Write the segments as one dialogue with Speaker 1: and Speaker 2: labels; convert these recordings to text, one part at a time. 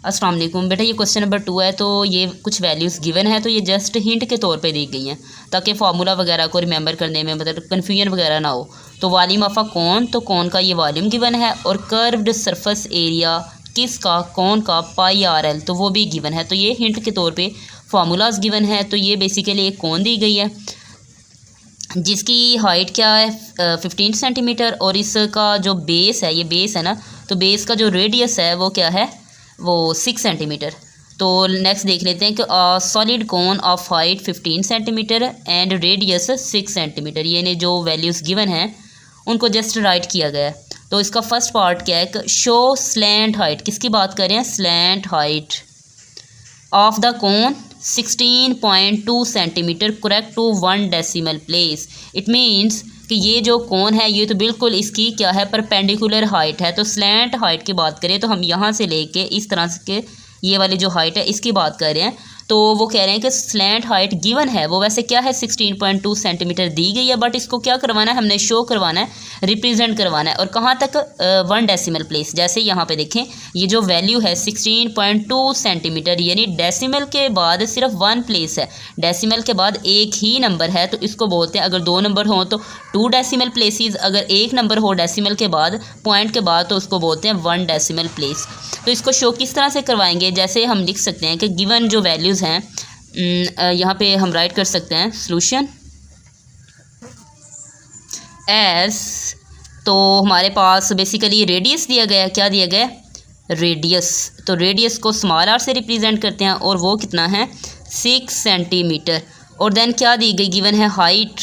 Speaker 1: अस्सलाम वालेकुम बेटा, ये क्वेश्चन नंबर 2 है। तो ये कुछ वैल्यूज़ गिवन है, तो ये जस्ट हिंट के तौर पे दी गई हैं ताकि फार्मूला वगैरह को रिमेंबर करने में मतलब कन्फ्यूजन वगैरह ना हो। तो वॉल्यूम ऑफ अ कोन, तो कोन का ये वॉल्यूम गिवन है, और कर्व्ड सरफेस एरिया किसका, कोन का, पाई आर एल, तो वो भी गिवन है। तो ये हिंट के तौर पर फार्मूलाज गिवन है। तो ये बेसिकली एक कोन दी गई है जिसकी हाइट क्या है 15 सेंटीमीटर, और इसका जो बेस है, ये बेस है ना, तो बेस का जो रेडियस है वो क्या है, वो 6 सेंटीमीटर। तो नेक्स्ट देख लेते हैं कि solid cone of height 15 centimetre and radius 6 centimetre, ये जो वैल्यूज़ गिवन हैं उनको जस्ट राइट किया गया है। तो इसका फर्स्ट पार्ट क्या है कि शो स्लैंट हाइट, किसकी बात कर रहे हैं, slant height of the cone 16.2 centimetre correct to 1 decimal place. It means कि ये जो कोन है ये तो बिल्कुल इसकी क्या है, परपेंडिकुलर हाइट है। तो स्लैंट हाइट की बात करें तो हम यहाँ से लेके इस तरह के ये वाली जो हाइट है इसकी बात कर रहे हैं। तो वो कह रहे हैं कि स्लैंट हाइट गिवन है, वो वैसे क्या है 16.2 सेंटीमीटर दी गई है, बट इसको क्या करवाना है, हमने शो करवाना है, रिप्रेजेंट करवाना है। और कहाँ तक, 1 डेसिमल प्लेस। जैसे यहाँ पे देखें ये जो वैल्यू है 16.2 सेंटीमीटर, यानी डेसिमल के बाद सिर्फ 1 प्लेस है, डेसिमल के बाद एक ही नंबर है, तो इसको बोलते हैं, अगर 2 नंबर हों तो 2 डेसिमल प्लेसेस, अगर एक नंबर हो डेसिमल के बाद, पॉइंट के बाद, तो उसको बोलते हैं 1 डेसिमल प्लेस। तो इसको शो किस तरह से करवाएंगे, जैसे हम लिख सकते हैं कि गिवन जो वैल्यूज़ हैं यहाँ पे हम राइट कर सकते हैं सॉल्यूशन एस। तो हमारे पास बेसिकली रेडियस दिया गया, क्या दिया गया, रेडियस। तो रेडियस को स्मॉल आर से रिप्रेजेंट करते हैं और वो कितना है 6 सेंटीमीटर। और देन क्या दी गई, गिवन है हाइट,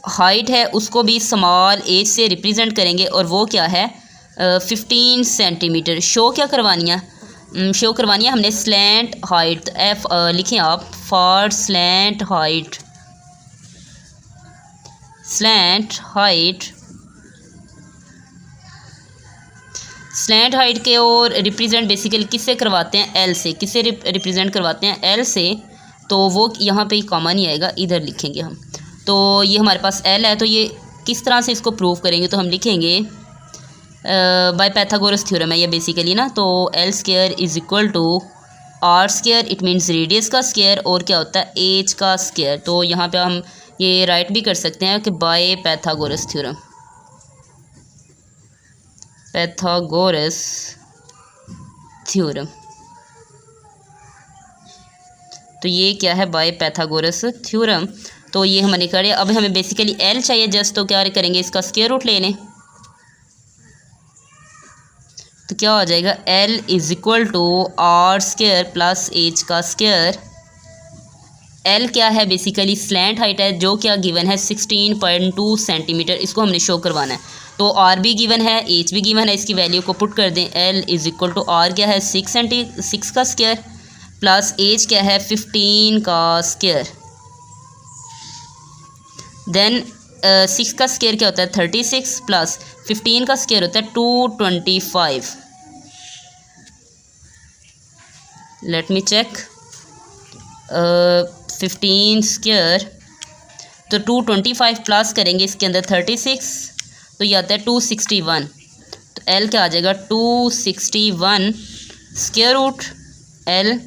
Speaker 1: हाइट है उसको भी स्मॉल एज से रिप्रेजेंट करेंगे और वो क्या है 15 सेंटीमीटर। शो क्या करवानी है, शो करवानी है हमने स्लैंट हाइट, एफ लिखें आप for slant height, slant height, slant height के और रिप्रेजेंट बेसिकली किससे करवाते हैं, एल से। किससे रिप्रेजेंट करवाते हैं, एल से। तो वो यहाँ पे कॉमन ही आएगा, इधर लिखेंगे हम। तो ये हमारे पास एल है, तो ये किस तरह से इसको प्रूव करेंगे, तो हम लिखेंगे बाय पैथागोरस थ्योरम है ये बेसिकली ना। तो L square is equal to R square, it means radius का स्क्वायर, और क्या होता है एज का स्क्वायर। तो यहाँ पे हम ये राइट भी कर सकते हैं कि by Pythagoras theorem, Pythagoras theorem. तो ये क्या है, बाय पैथागोरस थ्योरम। तो ये हमने करे। अब हमें बेसिकली एल चाहिए जस्ट, तो क्या करेंगे, इसका स्क्वायर रूट ले लें। तो क्या हो जाएगा, L is equal to R square plus H का स्क्वायर। एल क्या है, बेसिकली स्लैंट हाइट है, जो क्या गिवन है 16.2 सेंटीमीटर, इसको हमने शो करवाना है। तो आर भी गिवन है, एच भी गिवन है, इसकी वैल्यू को पुट कर दें। L is equal to R क्या है 6 का स्क्वायर प्लस एच क्या है 15 का स्क्वायर। देन 6 का स्क्वायर क्या होता है 36 प्लस 15 का स्क्वायर होता है 225। लेट मी चेक, 15 स्क्वायर, तो 225 प्लस करेंगे इसके अंदर 36, तो ये आता है 261। तो एल क्या आ जाएगा 261 square root L,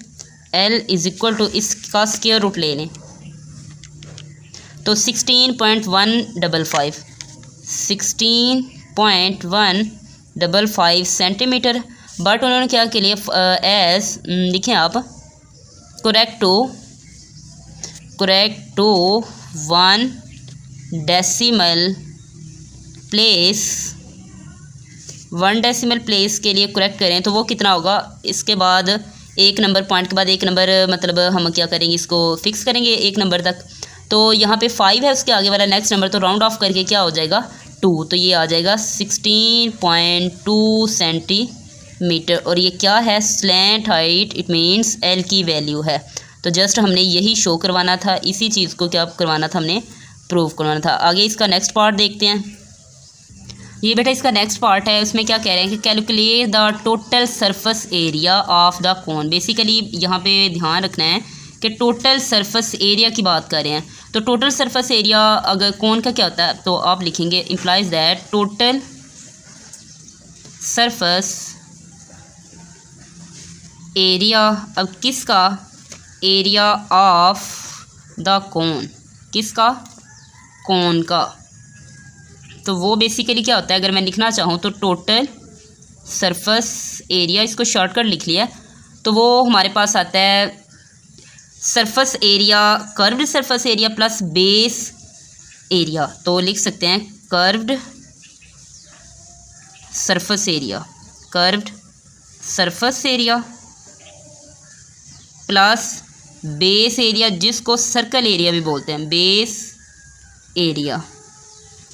Speaker 1: L is equal to इसका स्क्वायर रूट ले लें। तो 16.155, 16.155 सेंटीमीटर। बट उन्होंने क्या के लिए एस लिखें आप correct to 1 decimal place, 1 decimal place के लिए करेक्ट करें तो वो कितना होगा। इसके बाद एक नंबर, पॉइंट के बाद एक नंबर, मतलब हम क्या करेंगे, इसको फिक्स करेंगे एक नंबर तक। तो यहाँ पे 5 है, उसके आगे वाला नेक्स्ट नंबर, तो राउंड ऑफ करके क्या हो जाएगा 2, तो ये आ जाएगा 16.2 सेंटीमीटर। और ये क्या है, slant height, it means L की वैल्यू है। तो जस्ट हमने यही शो करवाना था, इसी चीज़ को क्या करवाना था, हमने प्रूव करवाना था। आगे इसका नेक्स्ट पार्ट देखते हैं। ये बेटा इसका नेक्स्ट पार्ट है, उसमें क्या कह रहे हैं कि calculate the total surface area of the cone. Basically यहाँ पे ध्यान रखना है कि टोटल सरफेस एरिया की बात कर रहे हैं। तो टोटल सरफेस एरिया अगर कोन का क्या होता है, तो आप लिखेंगे implies that total surface area, अब किसका, एरिया ऑफ द कोन, किसका, कोन का। तो वो बेसिकली क्या होता है, अगर मैं लिखना चाहूँ तो टोटल सरफेस एरिया, इसको शॉर्टकट लिख लिया, तो वो हमारे पास आता है surface area, curved surface area plus base area. तो लिख सकते हैं curved surface area, curved surface area plus base area, जिसको सर्कल एरिया भी बोलते हैं, बेस एरिया।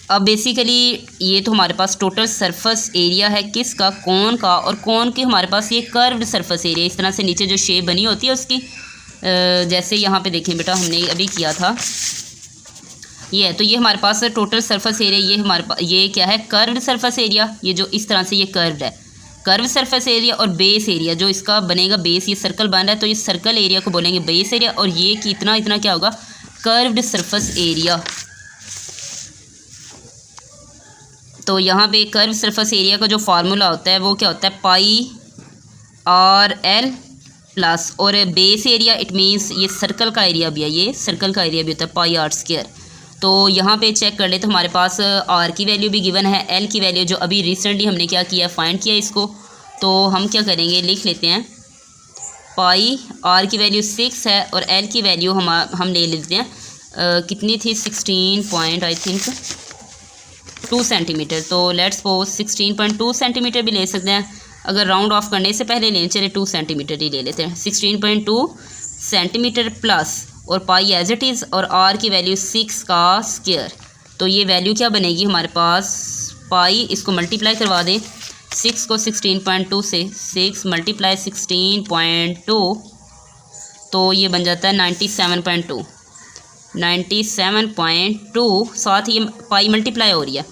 Speaker 1: अब बेसिकली ये तो हमारे पास टोटल सरफेस एरिया है किसका, कोन का, और कोन की हमारे पास ये कर्व्ड सरफेस एरिया, इस तरह से नीचे जो शेप बनी होती है उसकी, जैसे यहाँ पे देखें बेटा हमने अभी किया था, ये है। तो ये हमारे पास टोटल सरफेस एरिया, ये हमारे पास ये क्या है, कर्व्ड सरफेस एरिया, ये जो इस तरह से ये कर्व्ड है, कर्व सरफेस एरिया, और बेस एरिया जो इसका बनेगा बेस, ये सर्कल बन रहा है तो ये सर्कल एरिया को बोलेंगे बेस एरिया, और ये कितना इतना क्या होगा, कर्व्ड सरफेस एरिया। तो यहाँ पे कर्व सरफेस एरिया का जो फार्मूला होता है वो क्या होता है, पाई आर एल प्लस, और बेस एरिया इट मीन्स ये सर्कल का एरिया भी है, ये सर्कल का एरिया भी होता है, पाई आर स्क्वायर। तो यहाँ पे चेक कर ले तो हमारे पास आर की वैल्यू भी गिवन है, एल की वैल्यू जो अभी रिसेंटली हमने क्या किया, फाइंड किया इसको। तो हम क्या करेंगे, लिख लेते हैं पाई आर की वैल्यू 6 है और एल की वैल्यू हम ले लेते हैं कितनी थी, 16 पॉइंट आई थिंक 2 सेंटीमीटर। तो लेट्स सपोज 16.2 सेंटीमीटर भी ले सकते हैं, अगर राउंड ऑफ करने से पहले लें, चले 2 सेंटीमीटर ही ले लेते हैं, 16.2 सेंटीमीटर प्लस, और पाई एज इट इज़, और आर की वैल्यू 6 का स्क्वायर। तो ये वैल्यू क्या बनेगी हमारे पास, पाई इसको मल्टीप्लाई करवा दें, 6 को 16.2 से, 6 मल्टीप्लाई 16.2, तो ये बन जाता है 97.2, 97.2, साथ ही पाई मल्टीप्लाई हो रही है,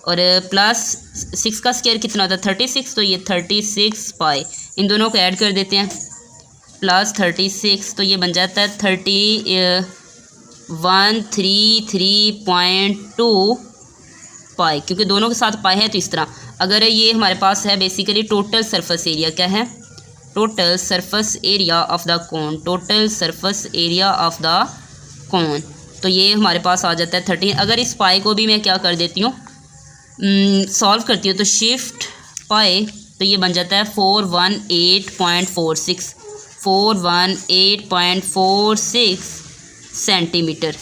Speaker 1: और प्लस 6 का स्क्वायर कितना होता है 36, तो ये 36 पाई, इन दोनों को ऐड कर देते हैं, प्लस 36, तो ये बन जाता है 133.2 पाई, क्योंकि दोनों के साथ पाई है। तो इस तरह अगर ये हमारे पास है बेसिकली टोटल सरफेस एरिया, क्या है, total surface area of the cone, total surface area of the कोन, तो ये हमारे पास आ जाता है 13। अगर इस पाई को भी मैं क्या कर देती हूँ, सॉल्व करती हूँ, तो शिफ्ट पाई, तो ये बन जाता है 418.46, 418.46 सेंटीमीटर।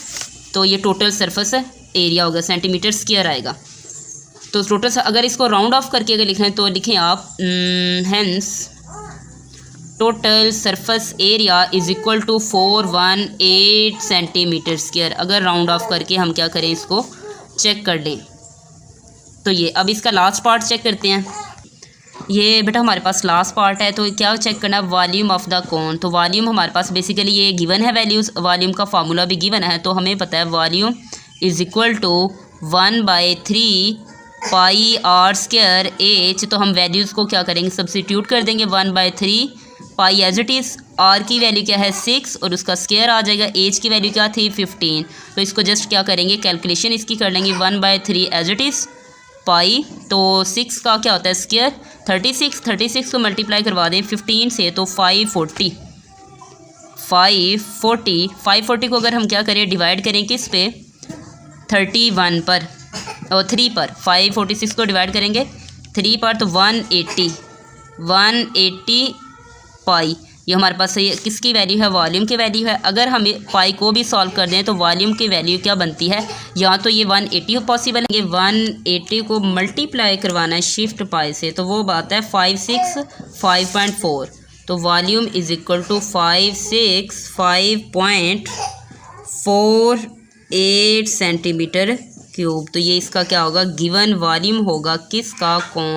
Speaker 1: तो ये टोटल सरफेस एरिया होगा, सेंटीमीटर स्क्वायर आएगा। तो टोटल अगर इसको राउंड ऑफ करके अगर लिखें तो लिखें आप hence total surface area is equal to 418 centimetre square. अगर राउंड ऑफ करके हम क्या करें, इसको चेक कर लें, तो ये अब इसका लास्ट पार्ट चेक करते हैं। ये बेटा हमारे पास लास्ट पार्ट है, तो क्या चेक करना है, वॉल्यूम ऑफ द कोन। तो वॉल्यूम हमारे पास बेसिकली ये गिवन है वैल्यूज़, वॉल्यूम का फार्मूला भी गिवन है, तो हमें पता है volume is equal to 1/3 pi R square H. तो हम वैल्यूज़ को क्या करेंगे, सब्सिट्यूट कर देंगे, 1/3 पाई एज इट इज़, आर की वैल्यू क्या है 6 और उसका स्क्वायर आ जाएगा, एच की वैल्यू क्या थी 15। तो इसको जस्ट क्या करेंगे, कैलकुलेशन इसकी कर लेंगे, 1/3 एज इट इज़ पाई, तो 6 का क्या होता है स्क्वायर 36 को मल्टीप्लाई करवा दें 15 से, तो 540 को अगर हम क्या करें, डिवाइड करें किस पे, 31 पर और 3 पर, 546 को डिवाइड करेंगे 3 पर, तो 180 पाई। ये हमारे पास ये किसकी वैल्यू है, वॉल्यूम की वैल्यू है। अगर हम पाई को भी सॉल्व कर दें तो वॉल्यूम की वैल्यू क्या बनती है, या तो ये 180 पॉसिबल है, 180 को मल्टीप्लाई करवाना है शिफ्ट पाई से, तो वो बात है 565.4। तो volume is equal to 565.48 centimetre cube. तो ये इसका क्या होगा, गिवन वॉल्यूम होगा किसका, कौन